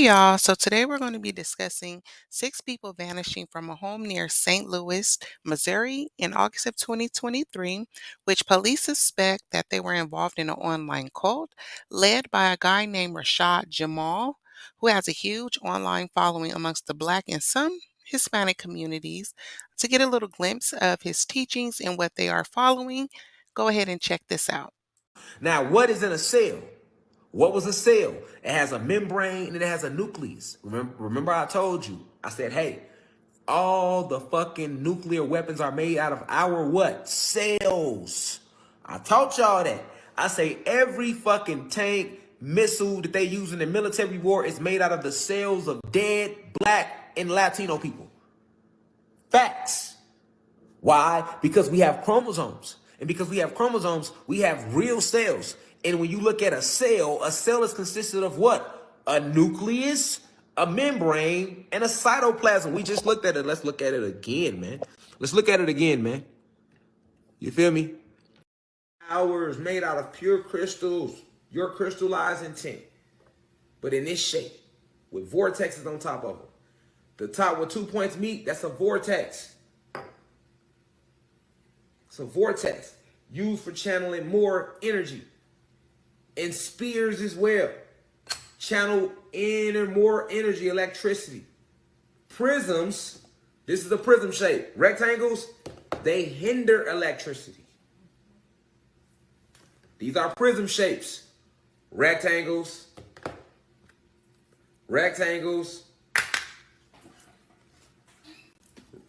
y'all. So today we're going to be discussing 6 people vanishing from a home near St. Louis, Missouri in August of 2023, which police suspect that they were involved in an online cult led by a guy named Rashad Jamal, who has a huge online following amongst the Black and some Hispanic communities. To get a little glimpse of his teachings and what they are following, go ahead and check this out. Now, what is in a cell? What was a cell? It has a membrane and it has a nucleus. Remember I told you, I said, hey, all the fucking nuclear weapons are made out of our what? Cells. I taught y'all that. I say every fucking tank, missile that they use in the military war is made out of the cells of dead Black and Latino people. Facts. Why? Because we have chromosomes. And because we have chromosomes, we have real cells. And when you look at a cell is consisted of what? A nucleus, a membrane, and a cytoplasm. We just looked at it. Let's look at it again, man. Let's look at it again, man. You feel me? Ours made out of pure crystals, your crystallized intent. But in this shape, with vortexes on top of it. The top where 2 points meet, that's a vortex. It's a vortex used for channeling more energy. And spears as well. Channel more energy, electricity. Prisms, this is a prism shape. Rectangles, they hinder electricity. These are prism shapes. Rectangles.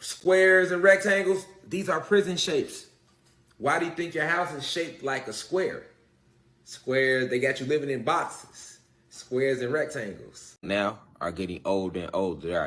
Squares and rectangles, these are prism shapes. Why do you think your house is shaped like a square? Squares, they got you living in boxes. Squares and rectangles. Now are getting older and older. There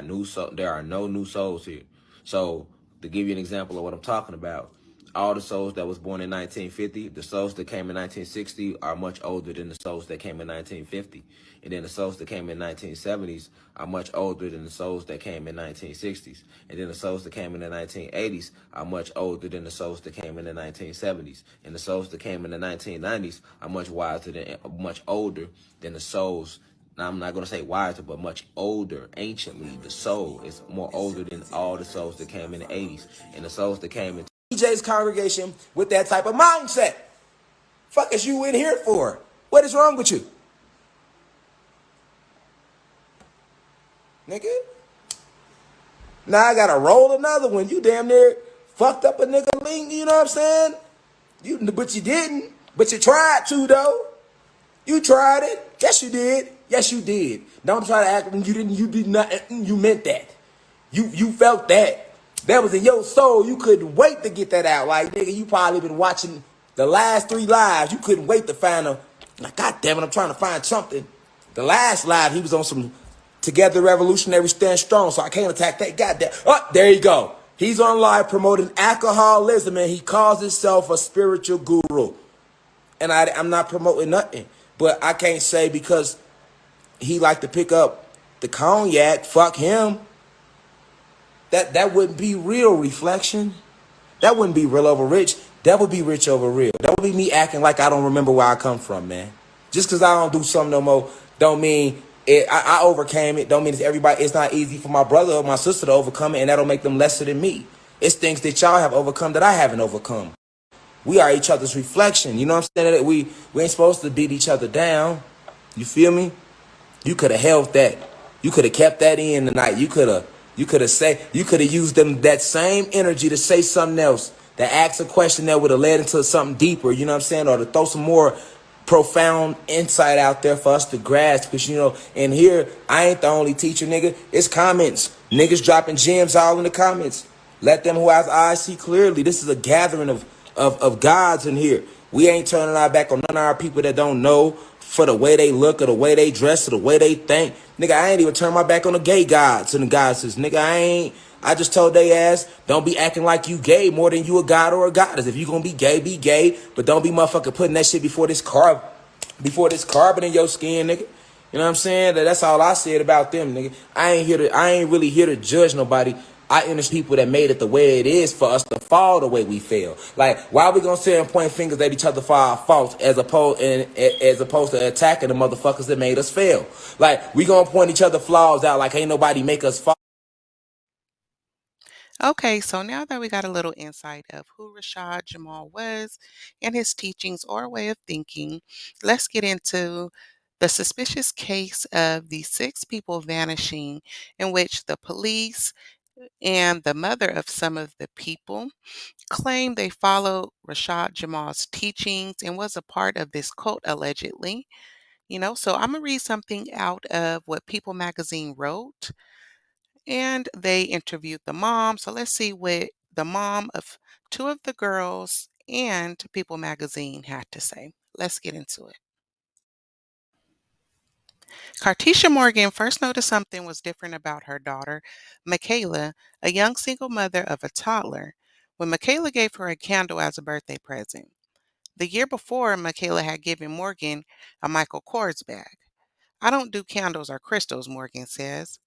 are no new souls here. So to give you an example of what I'm talking about, all the souls that was born in 1950, the souls that came in 1960 are much older than the souls that came in 1950. And then the souls that came in 1970s are much older than the souls that came in 1960s. And then the souls that came in the 1980s are much older than the souls that came in the 1970s. And the souls that came in the 1990s are much older than the souls. Now, I'm not going to say wiser, but much older. Anciently, the soul is more older than all the souls that came in the 80s. And the souls that came in DJ's congregation with that type of mindset. Fuck is you in here for? What is wrong with you? Nigga. Now I gotta roll another one. You damn near fucked up a nigga link, you know what I'm saying? But you didn't. But you tried to though. You tried it. Yes, you did. Yes, you did. Don't try to act when you didn't. You did not. You meant that. You felt that. That was in your soul. You couldn't wait to get that out. Like, nigga, you probably been watching the last 3 lives. You couldn't wait to find a, like, God damn it, I'm trying to find something. The last live, he was on some Together Revolutionary Stand Strong, so I can't attack that. Goddamn. Oh, there you go. He's on live promoting alcoholism, and he calls himself a spiritual guru. And I'm not promoting nothing. But I can't say because he like to pick up the cognac, fuck him. That wouldn't be real reflection. That wouldn't be real over rich. That would be rich over real. That would be me acting like I don't remember where I come from, man. Just because I don't do something no more, don't mean I overcame it. Don't mean it's not easy for my brother or my sister to overcome it, and that don't make them lesser than me. It's things that y'all have overcome that I haven't overcome. We are each other's reflection. You know what I'm saying? We ain't supposed to beat each other down. You feel me? You could have held that. You could have kept that in tonight. You could have used that same energy to say something else, to ask a question that would have led into something deeper, you know what I'm saying? Or to throw some more profound insight out there for us to grasp. Because, you know, in here, I ain't the only teacher, nigga. It's comments. Niggas dropping gems all in the comments. Let them who has eyes see clearly. This is a gathering of gods in here. We ain't turning our back on none of our people that don't know for the way they look or the way they dress or the way they think. Nigga, I ain't even turn my back on the gay gods and the goddesses. Nigga, I just told they ass, don't be acting like you gay more than you a god or a goddess. If you gonna be gay, but don't be motherfucking putting that shit before this carbon in your skin, nigga. You know what I'm saying? That's all I said about them, nigga. I ain't really here to judge nobody. I understand people that made it the way it is for us to fall the way we feel. Like, why are we gonna sit and point fingers at each other for our faults as opposed to attacking the motherfuckers that made us fail? Like, we gonna point each other flaws out like ain't nobody make us fall. Okay, so now that we got a little insight of who Rashad Jamal was and his teachings or way of thinking, let's get into the suspicious case of the six people vanishing, in which the police and the mother of some of the people claim they followed Rashad Jamal's teachings and was a part of this cult allegedly. So I'm going to read something out of what People magazine wrote, and they interviewed the mom. So let's see what the mom of two of the girls and People magazine had to say. Let's get into it. Cartisha Morgan first noticed something was different about her daughter, Michaela, a young single mother of a toddler, when Michaela gave her a candle as a birthday present. The year before, Michaela had given Morgan a Michael Kors bag. I don't do candles or crystals, Morgan says.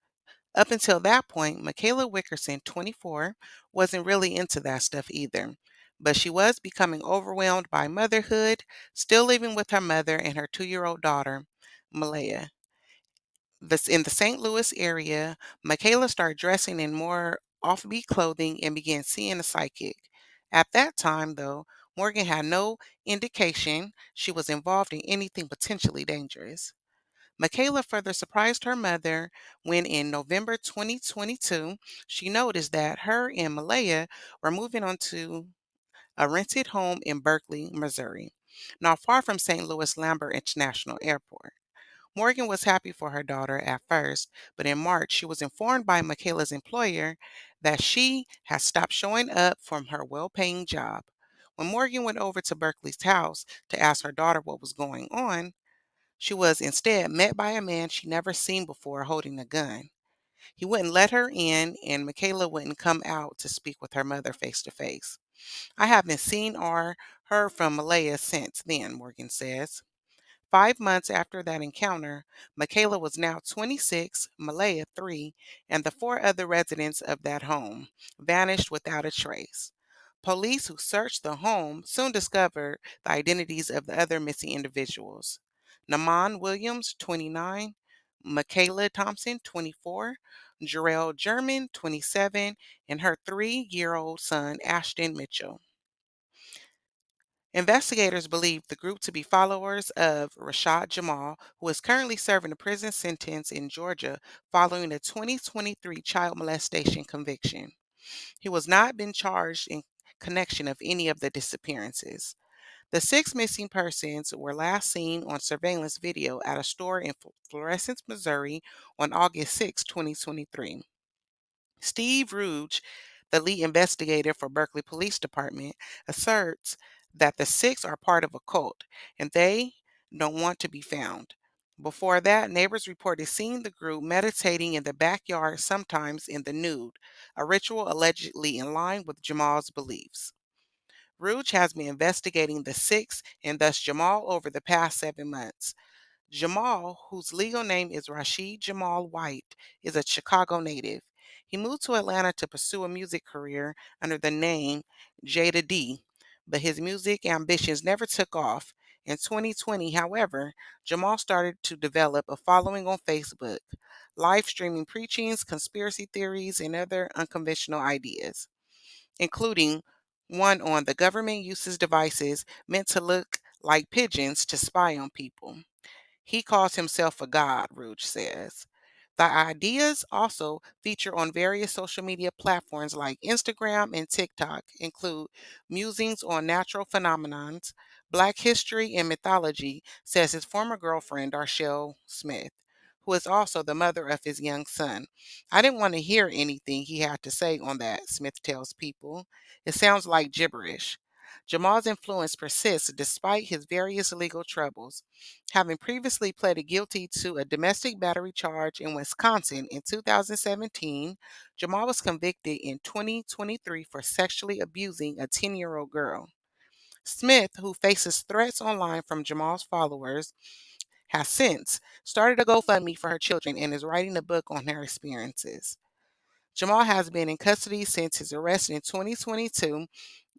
Up until that point, Michaela Wickerson, 24, wasn't really into that stuff either. But she was becoming overwhelmed by motherhood, still living with her mother and her 2-year-old daughter, Malaya. This in the St. Louis area, Michaela started dressing in more offbeat clothing and began seeing a psychic. At that time, though, Morgan had no indication she was involved in anything potentially dangerous. Michaela further surprised her mother when in November 2022, she noticed that her and Malaya were moving onto a rented home in Berkeley, Missouri, not far from St. Louis Lambert International Airport. Morgan was happy for her daughter at first, but in March, she was informed by Michaela's employer that she had stopped showing up from her well paying job. When Morgan went over to Berkeley's house to ask her daughter what was going on, she was instead met by a man she never seen before holding a gun. He wouldn't let her in, and Michaela wouldn't come out to speak with her mother face to face. I haven't seen or heard from Malaya since then, Morgan says. 5 months after that encounter, Michaela was now 26, Malaya 3, and the four other residents of that home vanished without a trace. Police who searched the home soon discovered the identities of the other missing individuals. Naman Williams, 29, Michaela Thompson, 24, Jarrell German, 27, and her 3-year-old son, Ashton Mitchell. Investigators believe the group to be followers of Rashad Jamal, who is currently serving a prison sentence in Georgia following a 2023 child molestation conviction. He was not been charged in connection of any of the disappearances. The six missing persons were last seen on surveillance video at a store in Florissant, Missouri on August 6, 2023. Steve Rouge, the lead investigator for Berkeley Police Department, asserts that the six are part of a cult and they don't want to be found. Before that, neighbors reported seeing the group meditating in the backyard, sometimes in the nude, a ritual allegedly in line with Jamal's beliefs. Rouge has been investigating the six and thus Jamal over the past 7 months. Jamal, whose legal name is Rashid Jamal White, is a Chicago native. He moved to Atlanta to pursue a music career under the name Jada D, but his music ambitions never took off. In 2020, however, Jamal started to develop a following on Facebook, live streaming preachings, conspiracy theories, and other unconventional ideas, including one on the government uses devices meant to look like pigeons to spy on people. He calls himself a god, Rouge says. The ideas also feature on various social media platforms like Instagram and TikTok, include musings on natural phenomenons, Black history and mythology, says his former girlfriend, Darshell Smith, who is also the mother of his young son. I didn't want to hear anything he had to say on that, Smith tells People. It sounds like gibberish. Jamal's influence persists despite his various legal troubles. Having previously pleaded guilty to a domestic battery charge in Wisconsin in 2017, Jamal was convicted in 2023 for sexually abusing a 10-year-old girl. Smith, who faces threats online from Jamal's followers, has since started a GoFundMe for her children and is writing a book on her experiences. Jamal has been in custody since his arrest in 2022,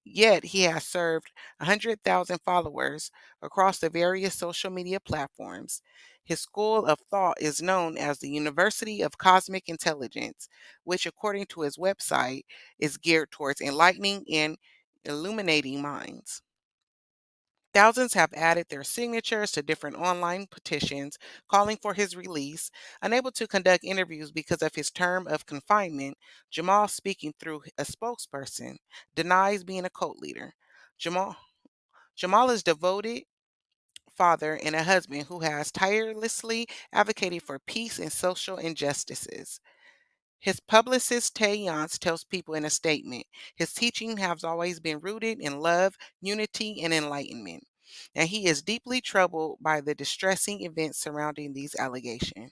yet he has served 100,000 followers across the various social media platforms. His school of thought is known as the University of Cosmic Intelligence, which, according to his website, is geared towards enlightening and illuminating minds. Thousands have added their signatures to different online petitions calling for his release. Unable to conduct interviews because of his term of confinement, Jamal, speaking through a spokesperson, denies being a cult leader. Jamal Jamal is devoted father and a husband who has tirelessly advocated for peace and social injustices. His publicist Tay Yance tells people in a statement, his teaching has always been rooted in love, unity, and enlightenment, and he is deeply troubled by the distressing events surrounding these allegations.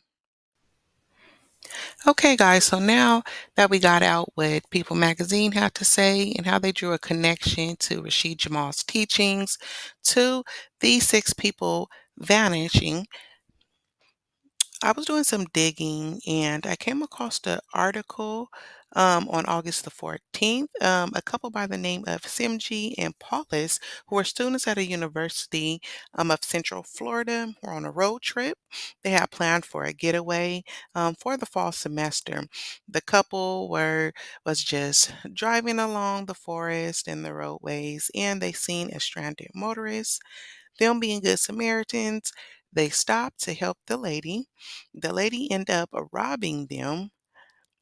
Okay, guys, so now that we got out what People Magazine had to say and how they drew a connection to Rashid Jamal's teachings to these six people vanishing, I was doing some digging and I came across the article on August the 14th. A couple by the name of Simji and Paulus, who are students at a university of Central Florida, were on a road trip. They had planned for a getaway for the fall semester. The couple was just driving along the forest and the roadways, and they seen a stranded motorist. Them being good Samaritans, they stopped to help the lady. The lady ended up robbing them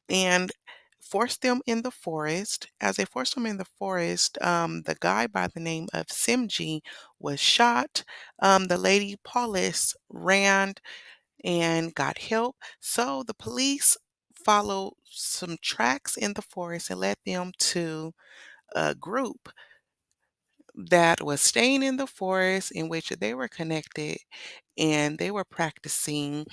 and forced them in the forest. As they forced them in the forest, the guy by the name of Simji was shot. The lady Paulus ran and got help. So the police followed some tracks in the forest and led them to a group that was staying in the forest in which they were connected and they were practicing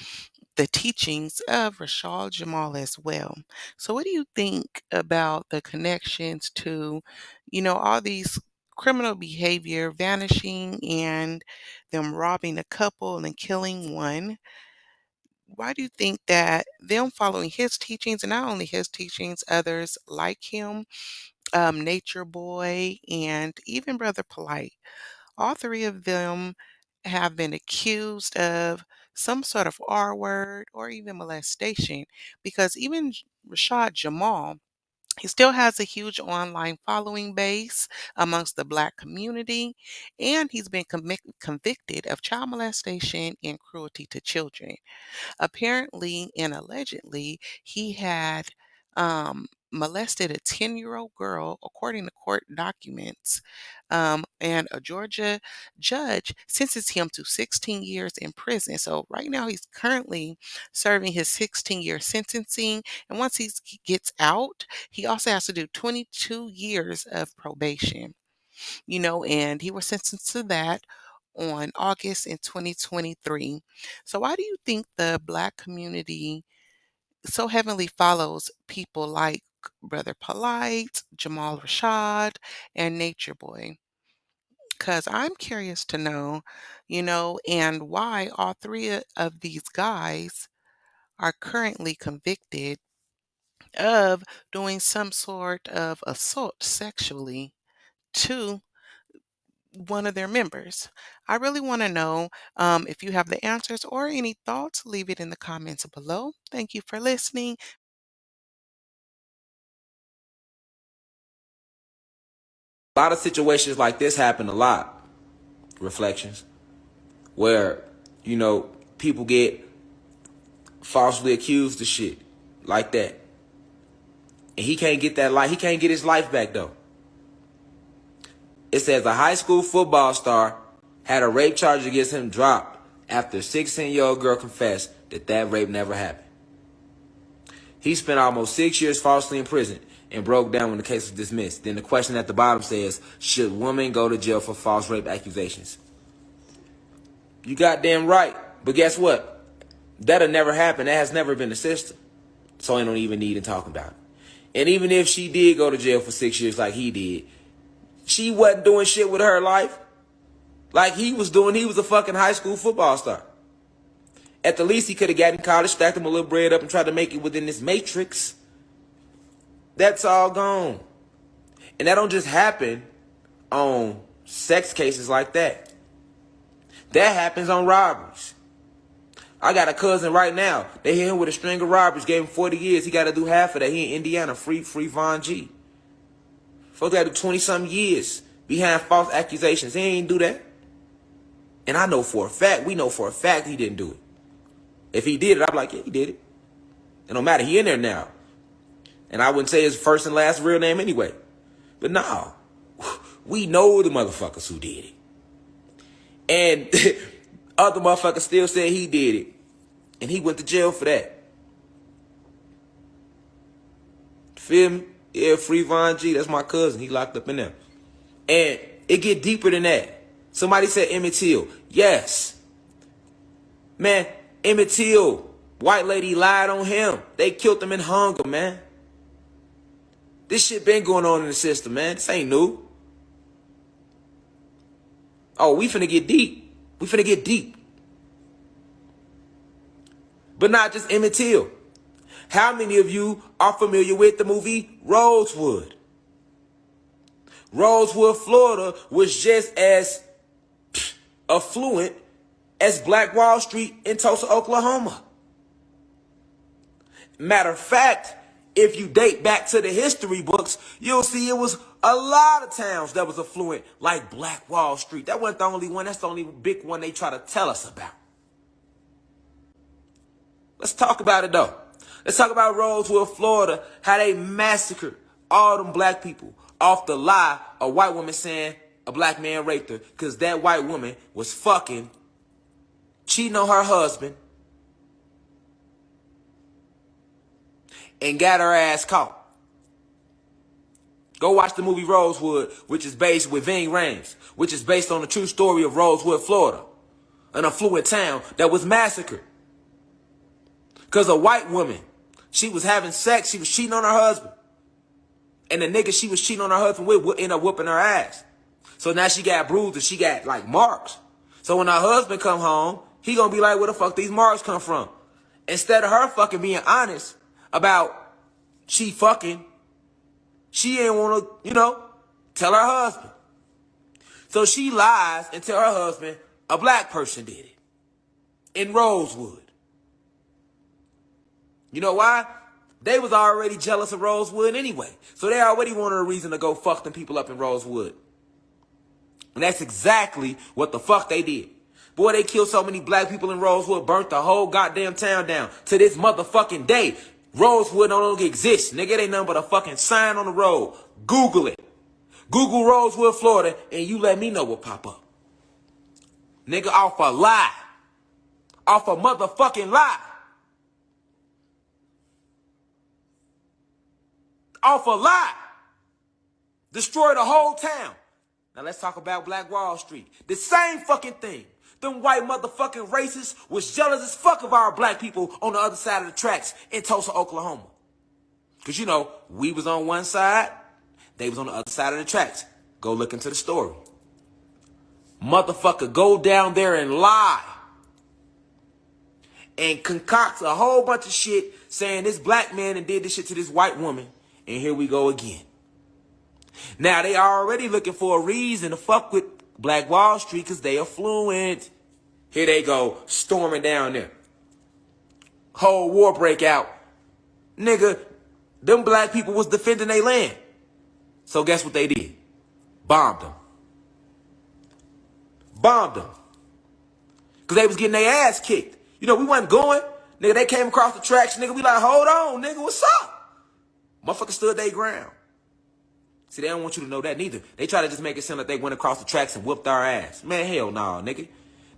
the teachings of Rashad Jamal as well. So, what do you think about the connections to, all these criminal behavior vanishing and them robbing a couple and killing one? Why do you think that them following his teachings, and not only his teachings, others like him, Nature Boy, and even Brother Polite, all three of them have been accused of some sort of R word or even molestation because even Rashad Jamal, he still has a huge online following base amongst the Black community, and he's been convicted of child molestation and cruelty to children. Apparently and allegedly, he had molested a 10-year-old girl, according to court documents. And a Georgia judge sentenced him to 16 years in prison. So right now he's currently serving his 16-year sentencing. And once he gets out, he also has to do 22 years of probation, and he was sentenced to that on August in 2023. So why do you think the Black community so heavily follows people like Brother Polite, Jamal Rashad, and Nature Boy? Because I'm curious to know, and why all three of these guys are currently convicted of doing some sort of assault sexually to one of their members. I really want to know if you have the answers or any thoughts, leave it in the comments below. Thank you for listening. A lot of situations like this happen a lot. Reflections. Where, people get falsely accused of shit like that. And he can't get that life. He can't get his life back though. It says a high school football star had a rape charge against him dropped after a 16-year-old girl confessed that rape never happened. He spent almost 6 years falsely in prison and broke down when the case was dismissed. Then the question at the bottom says, should women go to jail for false rape accusations? You goddamn right. But guess what? That'll never happen. That has never been the system. So I don't even need to talk about it. And even if she did go to jail for 6 years like he did, she wasn't doing shit with her life like he was doing. He was a fucking high school football star. At the least, he could have gotten in college, stacked him a little bread up, and tried to make it within this matrix. That's all gone. And that don't just happen on sex cases like that. That happens on robberies. I got a cousin right now. They hit him with a string of robberies, gave him 40 years. He got to do half of that. He in Indiana, free Von G. Folks got to do 20-something years behind false accusations. He ain't do that. And I know for a fact, we know for a fact he didn't do it. If he did it, I'd be like, yeah, he did it. It don't matter. He in there now. And I wouldn't say his first and last real name anyway. But no, we know the motherfuckers who did it. And other motherfuckers still said he did it. And he went to jail for that. Feel me? Yeah, free Von G. That's my cousin. He locked up in there. And it get deeper than that. Somebody said Emmett Till. Yes. Man, Emmett Till, white lady lied on him. They killed him and hung him, man. This shit been going on in the system, man. This ain't new. Oh, we finna get deep. We finna get deep. But not just Emmett Till. How many of you are familiar with the movie Rosewood? Rosewood, Florida was just as affluent as Black Wall Street in Tulsa, Oklahoma. Matter of fact, if you date back to the history books, you'll see it was a lot of towns that was affluent, like Black Wall Street. That wasn't the only one. That's the only big one they try to tell us about. Let's talk about it, though. Let's talk about Rosewood, Florida, how they massacred all them black people off the lie a white woman saying a black man raped her because that white woman was fucking, cheating on her husband, and got her ass caught. Go watch the movie Rosewood, which is based with Ving Rhames, which is based on the true story of Rosewood, Florida, an affluent town that was massacred. Because a white woman, she was having sex, she was cheating on her husband. And the nigga she was cheating on her husband with ended up whooping her ass. So now she got bruises, she got like marks. So when her husband come home, he gonna be like, where the fuck these marks come from? Instead of her fucking being honest about she fucking, she didn't want to, tell her husband. So she lies and tell her husband a black person did it in Rosewood. You know why? They was already jealous of Rosewood anyway. So they already wanted a reason to go fuck them people up in Rosewood. And that's exactly what the fuck they did. Boy, they killed so many black people in Rosewood, burnt the whole goddamn town down. To this motherfucking day, Rosewood no longer exists. Nigga, it ain't nothing but a fucking sign on the road. Google it. Google Rosewood, Florida, and you let me know what pop up. Nigga, off a lie. Off a motherfucking lie. Off a lie. Destroy the whole town. Now let's talk about Black Wall Street. The same fucking thing. Them white motherfucking racists was jealous as fuck of our black people on the other side of the tracks in Tulsa, Oklahoma. Because, we was on one side, they was on the other side of the tracks. Go look into the story. Motherfucker go down there and lie. And concoct a whole bunch of shit saying this black man and did this shit to this white woman. And here we go again. Now, they already looking for a reason to fuck with Black Wall Street because they affluent. Here they go, storming down there. Whole war break out. Nigga, them black people was defending their land. So guess what they did? Bombed them. Bombed them. Because they was getting their ass kicked. We wasn't going. Nigga, they came across the tracks. Nigga, we like, hold on, nigga, what's up? Motherfucker stood their ground. See, they don't want you to know that neither. They try to just make it sound like they went across the tracks and whooped our ass. Man, hell no, nigga.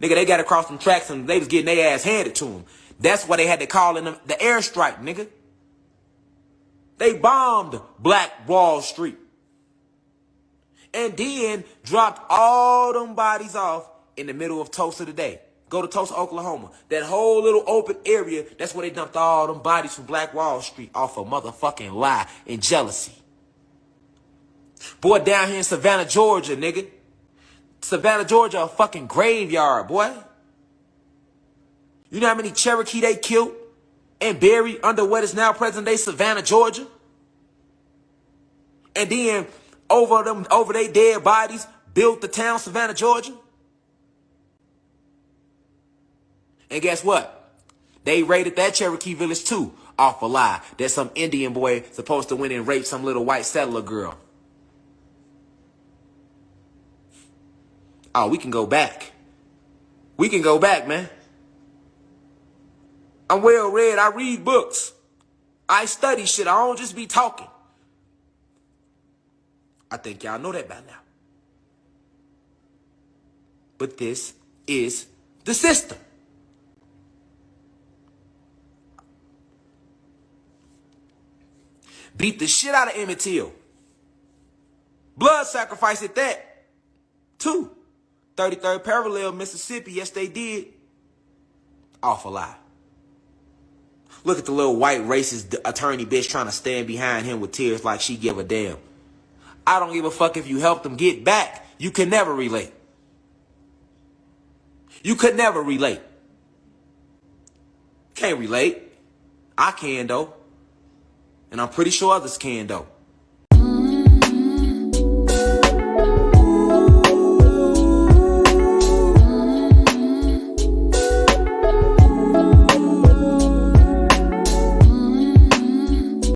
Nigga, they got across them tracks and they was getting their ass handed to them. That's why they had to call in the airstrike, nigga. They bombed Black Wall Street. And then dropped all them bodies off in the middle of Tulsa today. Go to Tulsa, Oklahoma. That whole little open area, that's where they dumped all them bodies from Black Wall Street off a motherfucking lie and jealousy. Boy, down here in Savannah, Georgia, nigga. Savannah, Georgia, a fucking graveyard, boy. You know how many Cherokee they killed and buried under what is now present-day Savannah, Georgia? And then over their dead bodies, built the town Savannah, Georgia. And guess what? They raided that Cherokee village too, off a lie. There's some Indian boy supposed to win and rape some little white settler girl. Oh, we can go back. We can go back, man. I'm well read. I read books. I study shit. I don't just be talking. I think y'all know that by now. But this is the system. Beat the shit out of Emmett Till. Blood sacrifice at that, too. 33rd parallel, Mississippi. Yes, they did. Awful lie. Look at the little white racist attorney bitch trying to stand behind him with tears like she give a damn. I don't give a fuck if you help them get back. You can never relate. You could never relate. Can't relate. I can, though. And I'm pretty sure others can, though.